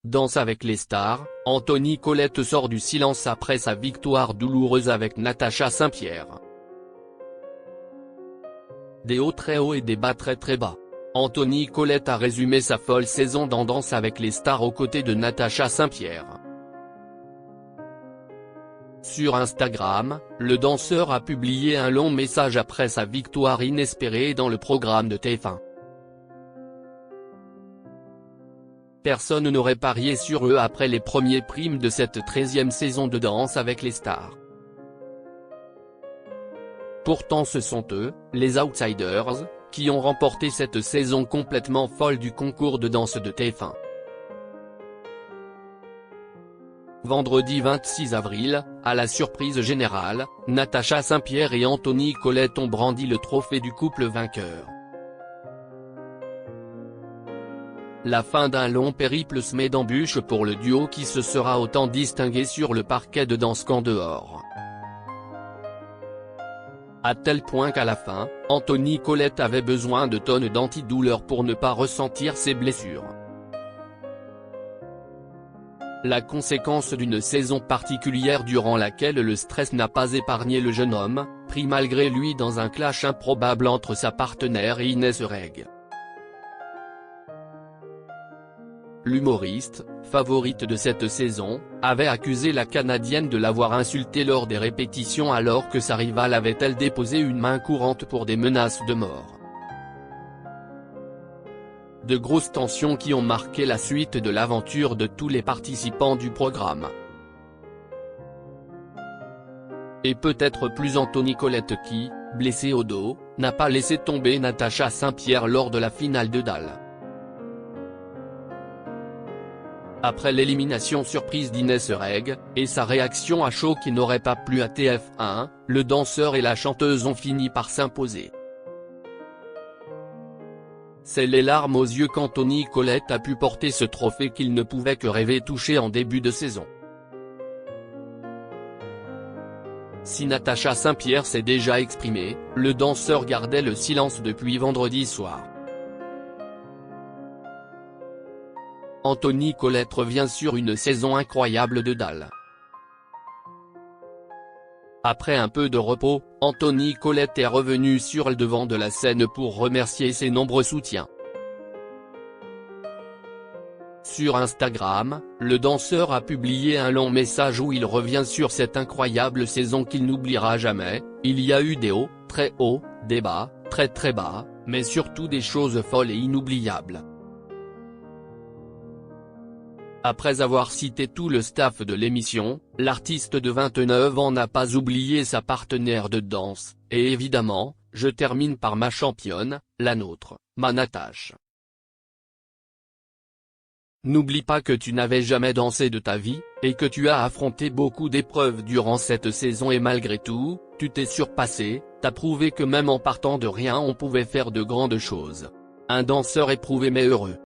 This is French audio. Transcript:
Danse avec les stars, Anthony Colette sort du silence après sa victoire douloureuse avec Natacha Saint-Pierre. Des hauts très hauts et des bas très très bas. Anthony Colette a résumé sa folle saison dans Danse avec les stars aux côtés de Natacha Saint-Pierre. Sur Instagram, le danseur a publié un long message après sa victoire inespérée dans le programme de TF1. Personne n'aurait parié sur eux après les premiers primes de cette 13e saison de Danse avec les stars. Pourtant ce sont eux, les outsiders, qui ont remporté cette saison complètement folle du concours de danse de TF1. Vendredi 26 avril, à la surprise générale, Natacha Saint-Pierre et Anthony Colette ont brandi le trophée du couple vainqueur. La fin d'un long périple semé d'embûches pour le duo qui se sera autant distingué sur le parquet de danse qu'en dehors. À tel point qu'à la fin, Anthony Colette avait besoin de tonnes d'antidouleurs pour ne pas ressentir ses blessures. La conséquence d'une saison particulière durant laquelle le stress n'a pas épargné le jeune homme, pris malgré lui dans un clash improbable entre sa partenaire et Inès Reg. L'humoriste, favorite de cette saison, avait accusé la Canadienne de l'avoir insultée lors des répétitions alors que sa rivale avait elle déposé une main courante pour des menaces de mort. De grosses tensions qui ont marqué la suite de l'aventure de tous les participants du programme. Et peut-être plus Anthony Colette qui, blessé au dos, n'a pas laissé tomber Natacha Saint-Pierre lors de la finale de Dalles. Après l'élimination surprise d'Inès Reg, et sa réaction à chaud qui n'aurait pas plu à TF1, le danseur et la chanteuse ont fini par s'imposer. C'est les larmes aux yeux qu'Anthony Colette a pu porter ce trophée qu'il ne pouvait que rêver toucher en début de saison. Si Natacha Saint-Pierre s'est déjà exprimée, le danseur gardait le silence depuis vendredi soir. Anthony Colette revient sur une saison incroyable de Dalles. Après un peu de repos, Anthony Colette est revenu sur le devant de la scène pour remercier ses nombreux soutiens. Sur Instagram, le danseur a publié un long message où il revient sur cette incroyable saison qu'il n'oubliera jamais. Il y a eu des hauts, très hauts, des bas, très très bas, mais surtout des choses folles et inoubliables. Après avoir cité tout le staff de l'émission, l'artiste de 29 ans n'a pas oublié sa partenaire de danse, et évidemment, je termine par ma championne, la nôtre, ma Natacha. N'oublie pas que tu n'avais jamais dansé de ta vie, et que tu as affronté beaucoup d'épreuves durant cette saison et malgré tout, tu t'es surpassé, t'as prouvé que même en partant de rien on pouvait faire de grandes choses. Un danseur éprouvé mais heureux.